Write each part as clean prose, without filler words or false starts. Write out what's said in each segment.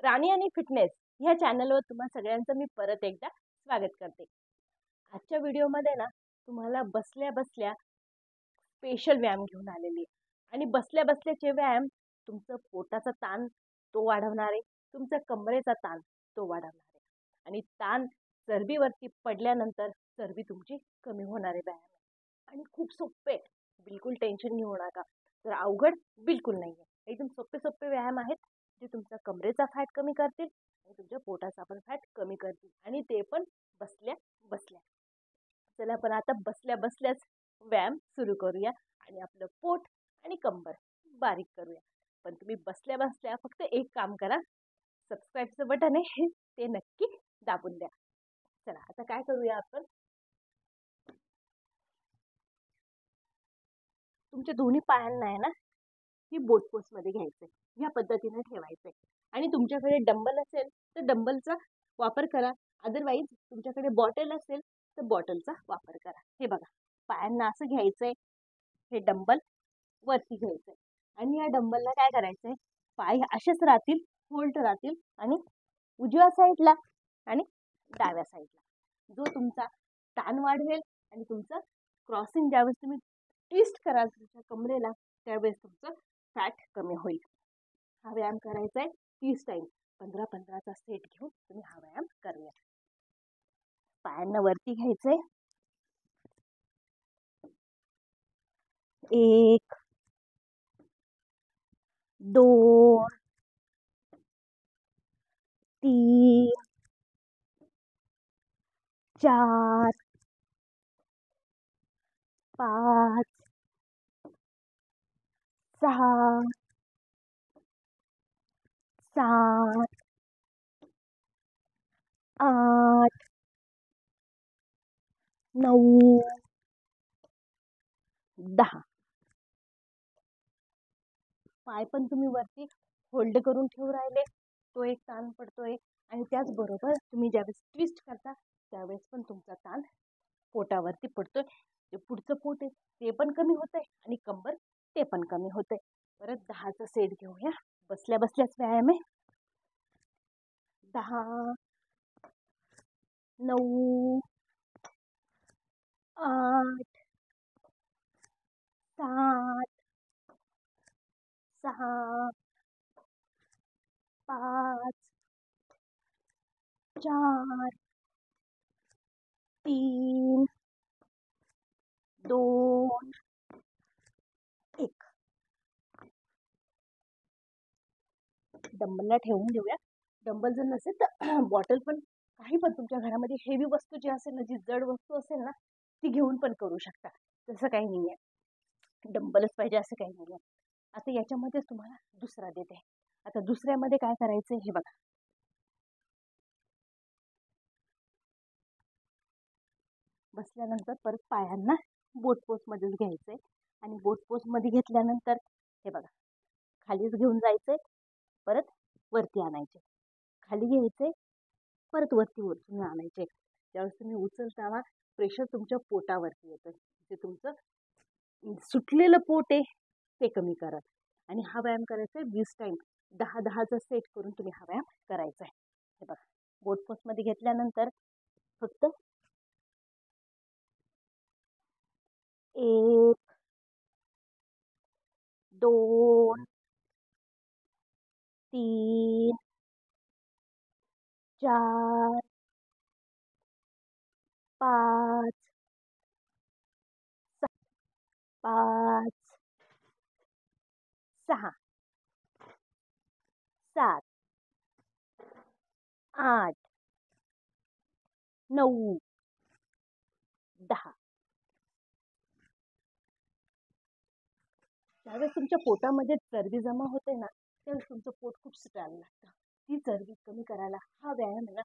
राणी आणि फिटनेस ह्या चॅनलवर तुम्हा सगळ्यांचं मी परत एकदा स्वागत करते। आजच्या व्हिडिओमध्ये ना तुम्हाला बसल्या बसल्या स्पेशल व्यायाम घेऊन आलेली आहे आणि बसल्या बसल्याचे व्यायाम तुमचं पोटाचा ताण तो वाढवणार आहे, तुमचा कमरेचा ताण तो वाढवणार आहे आणि ताण चरबीवरती पडल्यानंतर चरबी तुमची कमी होणारे व्यायाम आहे आणि खूप सोपे, बिलकुल टेन्शन घेऊ नका। तर अवघड बिलकुल नाहीये, एकदम सोपे सोपे व्यायाम आहेत जे तुमचा कमरेचा फॅट कमी करतील आणि तुमच्या पोटाचा पण फॅट कमी करतील आणि ते पण बसल्या बसल्या। चला पण आता बसल्या बसल्याच व्यायाम सुरू करूया आणि आपलं पोट आणि कंबर बारीक करूया। पण तुम्ही बसल्या बसल्या फक्त एक काम करा, सबस्क्राईबचं बटन आहे ते नक्की दाबून द्या। चला आता काय करूया आपण, तुमच्या दोन्ही पायांना आहे ना ही बोट पोज मध्ये घ्यायचंय, या पद्धतीने ठेवायचंय आणि तुमच्याकडे डंबल असेल तर डंबलचा वापर करा, अदरवाईज तुमच्याकडे बॉटल असेल तर बॉटलचा वापर करा। हे बघा, पायांना असं घ्यायचंय, हे डंबल वरती घ्यायचंय आणि या डंबलला काय करायचंय, पाय असेच राहतील, होल्ड राहतील आणि उजव्या साईडला आणि डाव्या साईडला जो तुमचा ताण वाढवेल आणि तुमचं क्रॉसिंग ज्यावेळेस तुम्ही ट्विस्ट कराल तुमच्या कमरेला त्यावेळेस तुमचं फॅट कमी होईल। हा व्यायाम करायचा आहे 30 टाइम, 15-15चा सेट घेऊन तुम्ही हा व्यायाम करूया। पायांना वरती घ्यायचंय, 1 2 3 4 5 6 7 8 9 10। पाय पण तुम्ही वरती होल्ड करून ठेवू राहिले, तो एक ताण पडतोय आणि त्याचबरोबर तुम्ही ज्यावेळेस ट्विस्ट करता त्यावेळेस पण तुमचा ताण पोटावरती पडतोय, जे पुढचं पोट आहे ते पण कमी होतंय आणि कंबर ते पण कमी होतंय। परत 10चा सेट घेऊया, बसल्या बसल्याच व्यायाम आहे। 10 9 8 7 6 5 4 3 2 1। डंबलला ठेवून देऊया, डंबल जर नसेल तर बॉटल पण, काही पण तुमच्या घरामध्ये हेवी वस्तू जी असेल ना, जी जड वस्तू असेल ना ती घेऊन पण करू शकता, तसं काही नाहीये, डंबलच पाहिजे असं काही नाहीये। आता याच्यामध्ये तुम्हाला दुसरा देते, आता दुसऱ्यामध्ये काय करायचंय हे बघा, बसल्यानंतर परत पायांना बोट पोज मध्येच घ्यायचंय आणि बोट पोज मध्ये घेतल्यानंतर हे बघा खालीच घेऊन जायचंय, परत वरती आणायचे, खाली घ्यायचे परत वरती वरतून आणायचे। त्यावेळेस तुम्ही उचलताना प्रेशर तुमच्या पोटावरती येतं, जे तुमचं सुटलेलं पोट आहे ते कमी करत आणि हा व्यायाम करायचा आहे 20 टाइम, 10-10चा सेट करून तुम्ही हा व्यायाम करायचा आहे। हे बघा, बोट पोज मध्ये घेतल्यानंतर फक्त 1 2 3 4 5 5 6 7 8 9 10। ज्यावेळेस तुमच्या पोटामध्ये चरबी जमा होते ना त्यावेळेस तुमचं पोट खूप सुटायला लागतं, ती चरबी कमी करायला हा व्यायाम आहे ना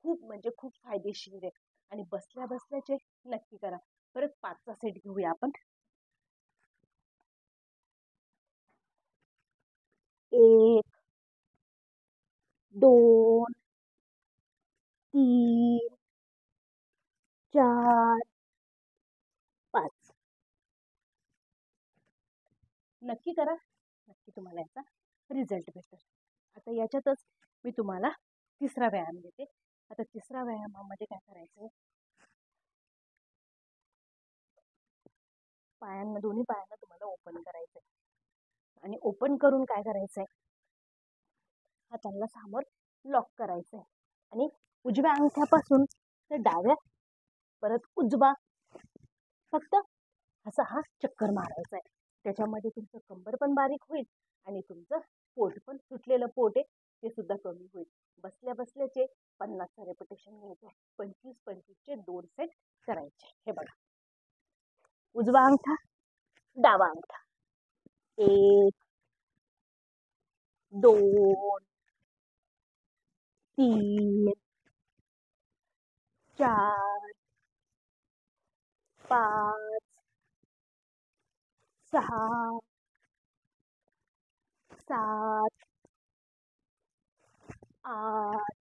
खूप म्हणजे खूप फायदेशीर आहे आणि बसल्या बसल्याचे नक्की करा। परत 5चा सेट घेऊया आपण, 1 2 3 4 5। नक्की करा, नक्की तुम्हाला याचा रिझल्ट भेटेल। आता याच्यातच मी तुम्हाला तिसरा व्यायाम देते. आता तिसरा व्यायामामध्ये काय करायचं, पायांना, दोन्ही पायांना तुम्हाला ओपन करायचंय आणि ओपन करून काय करायचंय, हातांना समोर लॉक करायचंय आणि उजव्या अंगठ्यापासून ते डाव्या, परत उजवा, फक्त असा हा चक्कर मारायचा आहे. त्याच्यामध्ये तुमचं कंबर पण बारीक होईल आणि तुमचं पोट पण, सुटलेलं पोट आहे ते सुद्धा कमी होईल. बसल्या बसल्याचे 50 रेपिटेशन घ्यायचे. 25-25चे 2 सेट करायचे. हे बघा, उजवा अंगठा, डावा अंगठा, 1 2 3 4 5 6 7 8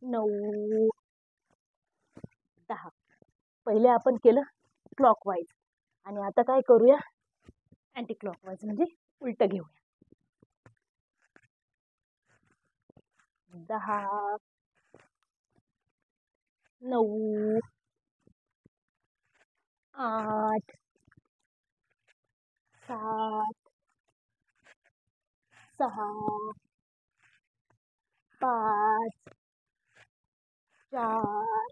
9 10. पहिले आपण केलं क्लॉकवाईज आणि आता काय करूया, अँटी क्लॉकवाईज म्हणजे उलट घेऊया. 10 9 8 7 6 5 4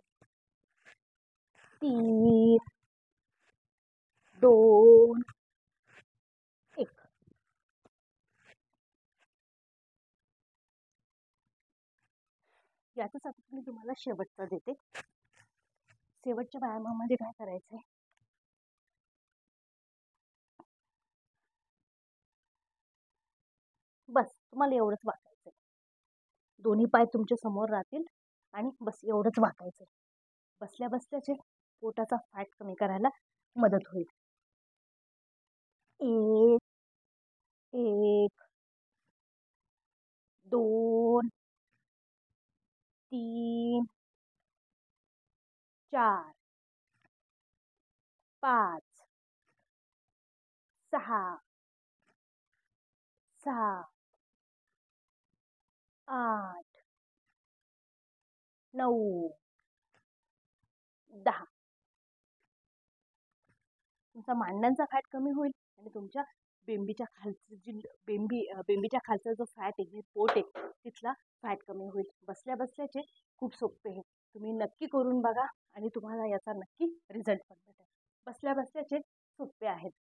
3 2 1. याचाच आता मी तुम्हाला शेवटचा देते. शेवटच्या व्यायामामध्ये काय करायचंय, बस तुम्हाला एवढंच वाकायचंय. दोन्ही पाय तुमच्या समोर राहतील आणि बस एवढंच वाकायचंय. बसल्या बसल्याचे पोटाचा फॅट कमी करायला मदत होईल. 1 1 2 3 4 5 6 7 8 9 10. तुमचा मांड्यांचा फॅट कमी होईल आणि तुमच्या बेंबीच्या खालचं जी बेंबीच्या खालचा जो फॅट आहे, पोट आहे, तिथला फॅट कमी होईल. बसल्या बसल्याचे खूप सोपे आहे. तुम्ही नक्की करून बघा आणि तुम्हाला याचा नक्की रिझल्ट पण भेटेल. बसल्या बसल्याचे सोपे आहेत.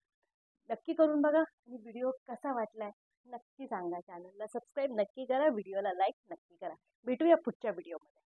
नक्की करून बघा आणि व्हिडिओ कसा वाटलाय नक्की सांगा. चॅनलला सबस्क्राईब नक्की करा, व्हिडिओला लाईक नक्की करा. भेटूया पुढच्या व्हिडिओमध्ये.